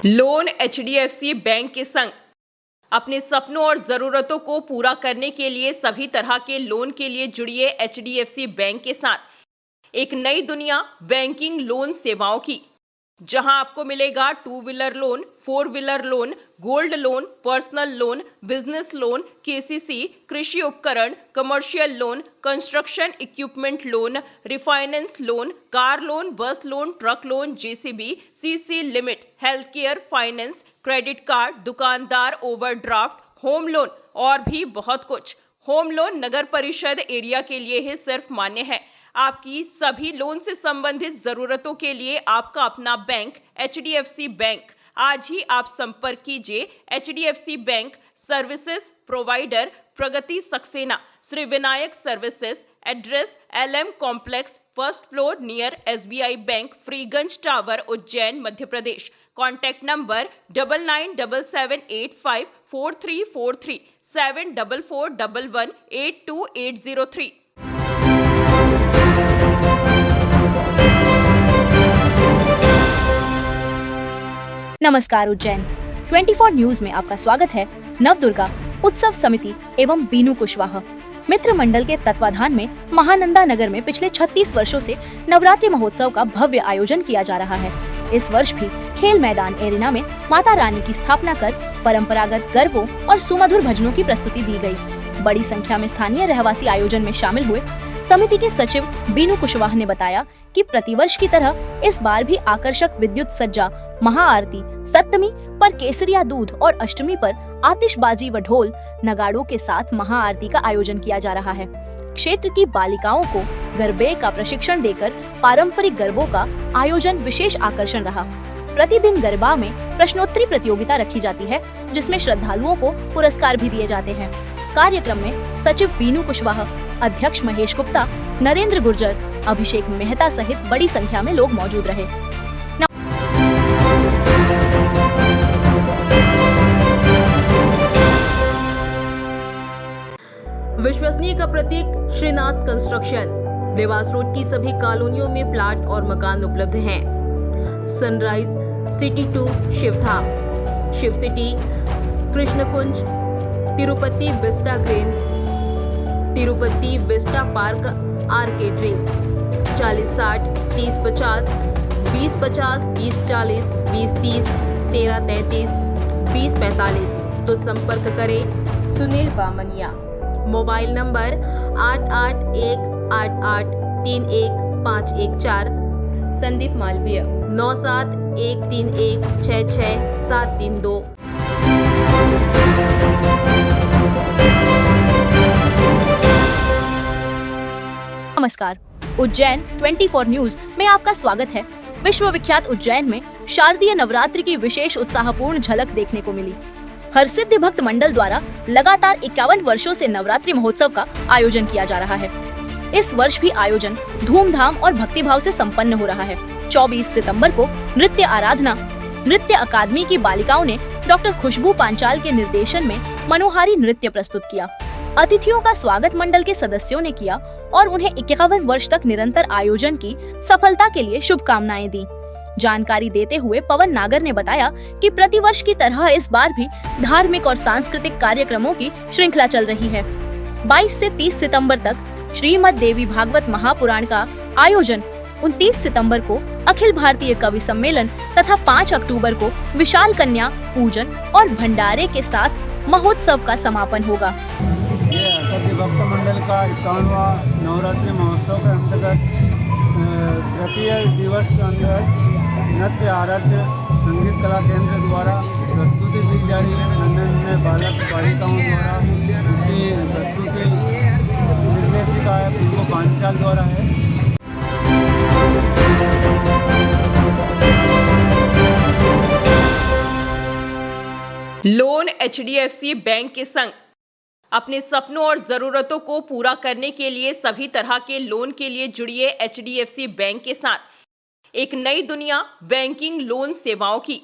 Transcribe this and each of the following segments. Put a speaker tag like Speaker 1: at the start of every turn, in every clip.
Speaker 1: Loan HDFC bank के संग अपने सपनों और जरूरतों को पूरा करने के लिए सभी तरह के लोन के लिए जुड़िए एचडीएफसी बैंक के साथ एक नई दुनिया बैंकिंग लोन सेवाओं की, जहां आपको मिलेगा two wheeler loan, four wheeler loan, gold loan, personal loan, business loan, KCC, कृषि उपकरण, commercial loan, construction equipment loan, refinance loan, car loan, bus loan, truck loan, JCB, CC limit, health care finance, credit card, दुकानदार overdraft, home loan और भी बहुत कुछ। Home loan नगर परिषद area के लिए ही सिर्फ मान्य है। आपकी सभी लोन से संबंधित जरूरतों के लिए आपका अपना बैंक एचडीएफसी बैंक। आज ही आप संपर्क कीजिए HDFC bank services provider Pragati Saxena, Shri Vinayak services, address LM complex, first floor near SBI bank, Freeganj tower, Ujjain, Madhya Pradesh. Contact number 9977854343 7441182803।
Speaker 2: नमस्कार उज्जैन 24 न्यूज में आपका स्वागत है। नवदुर्गा उत्सव समिति एवं बीनू कुशवाहा मित्र मंडल के तत्वाधान में महानंदा नगर में पिछले 36 वर्षों से नवरात्रि महोत्सव का भव्य आयोजन किया जा रहा है। इस वर्ष भी खेल मैदान एरिना में माता रानी की स्थापना कर परंपरागत गरबों और सुमधुर भजनों की प्रस्तुति दी गई। बड़ी संख्या में स्थानीय रहवासी आयोजन में शामिल हुए। समिति के सचिव बीनू कुशवाहा ने बताया कि प्रतिवर्ष की तरह इस बार भी आकर्षक विद्युत सज्जा, महाआरती, सप्तमी पर केसरिया दूध और अष्टमी पर आतिशबाजी व ढोल नगाड़ों के साथ महाआरती का आयोजन किया जा रहा है। क्षेत्र की बालिकाओं को गरबे का प्रशिक्षण देकर पारंपरिक गरबों का आयोजन विशेष आकर्षण रहा। प्रतिदिन गरबा में प्रश्नोत्तरी प्रतियोगिता रखी जाती है, जिसमें श्रद्धालुओं को पुरस्कार भी दिए जाते हैं। कार्यक्रम में सचिव बीनू कुशवाहा, अध्यक्ष महेश गुप्ता, नरेंद्र गुर्जर, अभिषेक मेहता सहित बड़ी संख्या में लोग मौजूद रहे।
Speaker 3: विश्वसनीय का प्रतीक श्रीनाथ कंस्ट्रक्शन। देवास रोड की सभी कॉलोनियों में प्लाट और मकान उपलब्ध हैं। Sunrise city to Shivdham, Shiv city, Krishnakunj, Tirupati vista green, Tirupati vista park arcade dream. 40-60, 30-50, 20-50, 20-40, 20-30, 13-33, 20-45। तो संपर्क करें सुनील बामनिया। Mobile number 8818831514। संदीप मालवीय 9713166732।
Speaker 2: नमस्कार उज्जैन 24 न्यूज में आपका स्वागत है। विश्व विख्यात उज्जैन में शारदीय नवरात्रि की विशेष उत्साहपूर्ण झलक देखने को मिली। हरसिद्धि भक्त मंडल द्वारा लगातार 51 वर्षों से नवरात्रि महोत्सव का आयोजन किया जा रहा है। इस वर्ष भी आयोजन धूमधाम और भक्तिभाव से संपन्न हो रहा है। 24 सितंबर को नृत्य आराधना नृत्य अकादमी की बालिकाओं ने डॉक्टर खुशबू पांचाल के निर्देशन में मनोहारी नृत्य प्रस्तुत किया। अतिथियों का स्वागत मंडल के सदस्यों ने किया और उन्हें 51 वर्ष तक निरंतर आयोजन की सफलता के लिए शुभकामनाएं दी। जानकारी देते हुए पवन नागर ने बताया कि प्रतिवर्ष की तरह इस बार भी धार्मिक और सांस्कृतिक कार्यक्रमों की श्रृंखला चल रही है। 22 से 30 सितंबर तक श्रीमद् देवी भागवत महापुराण का आयोजन, 29 सितंबर को अखिल भारतीय कवि सम्मेलन तथा 5 अक्टूबर को विशाल कन्या पूजन और भंडारे के साथ महोत्सव का समापन होगा।
Speaker 4: ये हरसिद्धि भक्त मंडल का 51वां नवरात्रि महोत्सव के अंतर्गत तृतीय दिवस के अंदर नृत्य आराध्य संगीत कला केंद्र द्वारा प्रस्तुति दी जा रही है। नन्हे बालक बालिकाओं द्वारा इसकी प्रस्तुति निर्देशिका है खुशबू पांचाल द्वारा है।
Speaker 1: लोन एचडीएफसी बैंक के संग अपने सपनों और जरूरतों को पूरा करने के लिए सभी तरह के लोन के लिए जुड़िए एचडीएफसी बैंक के साथ एक नई दुनिया बैंकिंग लोन सेवाओं की,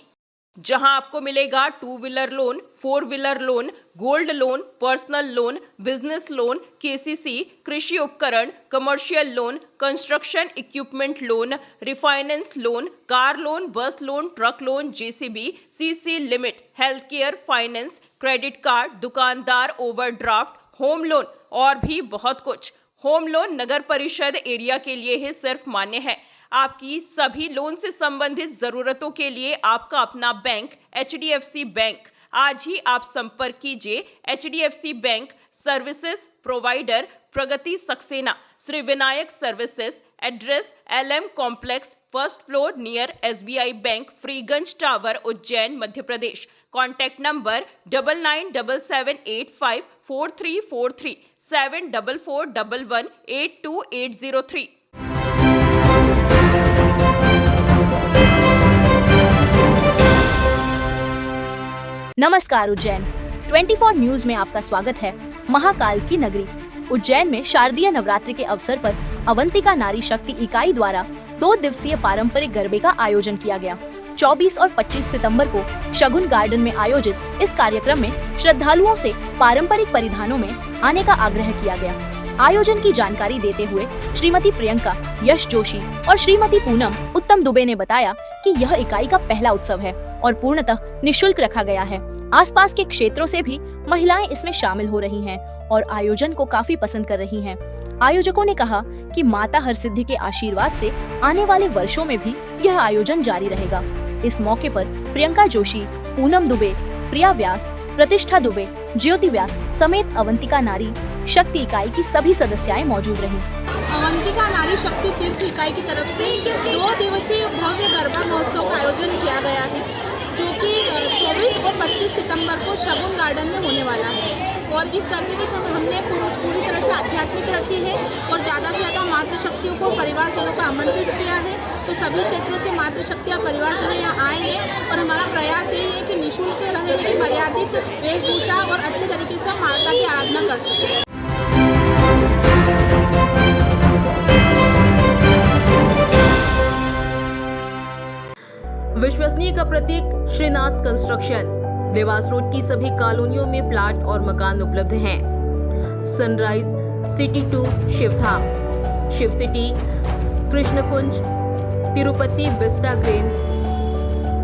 Speaker 1: जहां आपको मिलेगा 2 wheeler loan, 4 wheeler loan, gold loan, personal loan, business loan, KCC, कृषि उपकरण, commercial loan, construction equipment loan, refinance loan, car loan, bus loan, truck loan, JCB, CC limit, health care, finance, credit card, दुकानदार overdraft, home loan और भी बहुत कुछ। Home loan नगर परिषद area के लिए ही सिर्फ मान्य है। आपकी सभी लोन से संबंधित जरूरतों के लिए आपका अपना बैंक HDFC बैंक। आज ही आप संपर्क कीजिए HDFC bank services provider Pragati Saxena, Shri Vinayak services, address LM complex, first floor near SBI bank, Freeganj tower, Ujjain, Madhya Pradesh. Contact number 9977854343 7441182803।
Speaker 2: नमस्कार उज्जैन 24 न्यूज में आपका स्वागत है। महाकाल की नगरी उज्जैन में शारदीय नवरात्रि के अवसर पर अवंतिका नारी शक्ति इकाई द्वारा 2 दिवसीय पारंपरिक गरबे का आयोजन किया गया। 24 और 25 सितंबर को शगुन गार्डन में आयोजित इस कार्यक्रम में श्रद्धालुओं से पारंपरिक परिधानों में आने का आग्रह किया गया। आयोजन की जानकारी देते हुए श्रीमती प्रियंका यश जोशी और श्रीमती पूनम उत्तम दुबे ने बताया कि यह इकाई का पहला उत्सव है और पूर्णतः निशुल्क रखा गया है। आसपास के क्षेत्रों से भी महिलाएं इसमें शामिल हो रही हैं और आयोजन को काफी पसंद कर रही हैं। आयोजकों ने कहा कि माता हरसिद्धि के आशीर्वाद से आने वाले वर्षों में भी यह आयोजन जारी रहेगा। इस मौके पर प्रियंका जोशी, पूनम दुबे, प्रिया व्यास, प्रतिष्ठा दुबे, ज्योति व्यास समेत अवंतिका नारी शक्ति इकाई की सभी सदस्याएं मौजूद रहीं।
Speaker 5: अवंतिका नारी शक्ति तीर्थ इकाई की तरफ से 2 दिवसीय भव्य गरबा महोत्सव का आयोजन किया गया है, जो कि 24 और 25 सितंबर को शगुन गार्डन में होने वाला है। और इस गरबे की हमने पूरी तरह से आध्यात्मिक रखी है और ज़्यादा से ज़्यादा मातृशक्तियों को परिवारजनों को आमंत्रित किया है। तो सभी क्षेत्रों से मातृशक्तियाँ परिवारजन यहाँ आए हैं और हमारा प्रयास यही है कि निःशुल्क रहे, लेकिन मर्यादित वेशभूषा और अच्छे तरीके से माता की आराधना कर सकें।
Speaker 3: विश्वसनीय का प्रतीक श्रीनाथ कंस्ट्रक्शन। देवास रोड की सभी कॉलोनियों में प्लाट और मकान उपलब्ध हैं। Sunrise city 2 Shivdham, Shiv city, Krishnakunj, Tirupati vista green,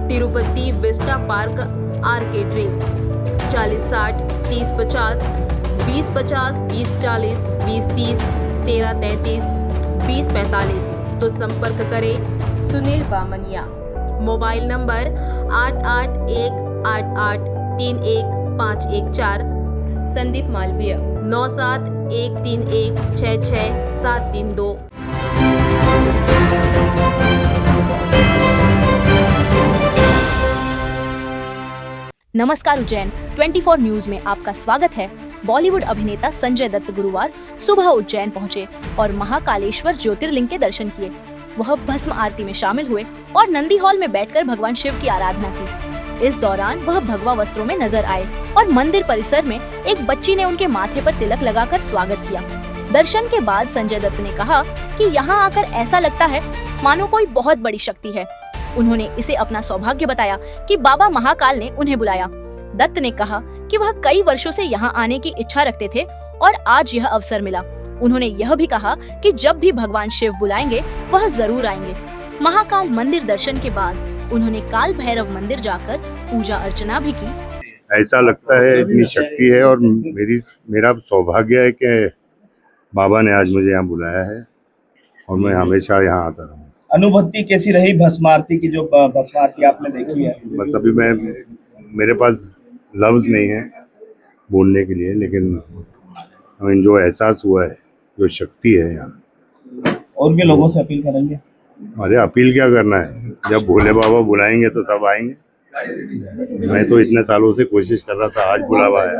Speaker 3: Tirupati vista park arcade dream. 4060 3050 2050 2040 2030 1333 2045। तो संपर्क करें सुनील बामनिया। Mobile number 8818831514।
Speaker 2: संदीप मालवीय
Speaker 3: 9713166732।
Speaker 2: नमस्कार उज्जैन 24 न्यूज में आपका स्वागत है। बॉलीवुड अभिनेता संजय दत्त गुरुवार सुबह उज्जैन पहुंचे और महाकालेश्वर ज्योतिर्लिंग के दर्शन किए। वह भस्म आरती में शामिल हुए और नंदी हॉल में बैठकर भगवान शिव की आराधना की। इस दौरान वह भगवा वस्त्रों में नजर आए और मंदिर परिसर में एक बच्ची ने उनके माथे पर तिलक लगाकर स्वागत किया। दर्शन के बाद संजय दत्त ने कहा कि यहाँ आकर ऐसा लगता है मानो कोई बहुत बड़ी शक्ति है। उन्होंने इसे अपना सौभाग्य बताया कि बाबा महाकाल ने उन्हें बुलाया। दत्त ने कहा कि वह कई वर्षों से यहाँ आने की इच्छा रखते थे और आज यह अवसर मिला। उन्होंने यह भी कहा कि जब भी भगवान शिव बुलाएंगे वह जरूर आएंगे। महाकाल मंदिर दर्शन के बाद उन्होंने काल भैरव मंदिर जाकर पूजा अर्चना भी की।
Speaker 6: ऐसा लगता है इतनी शक्ति है और मेरा सौभाग्य है कि बाबा ने आज मुझे यहाँ बुलाया है और मैं हमेशा यहाँ आता रहूँ।
Speaker 7: अनुभूति कैसी रही भस्म आरती की, जो भस्म आरती आपने देखी है?
Speaker 6: बस अभी मेरे पास लफ्ज नहीं है बोलने के लिए, लेकिन हमें जो एहसास हुआ है, जो शक्ति है यहाँ।
Speaker 7: और भी लोगों से अपील करेंगे?
Speaker 6: अरे अपील क्या करना है, जब भोले बाबा बुलाएंगे तो सब आएंगे। मैं तो इतने सालों से कोशिश कर रहा था, आज बुलावा आया।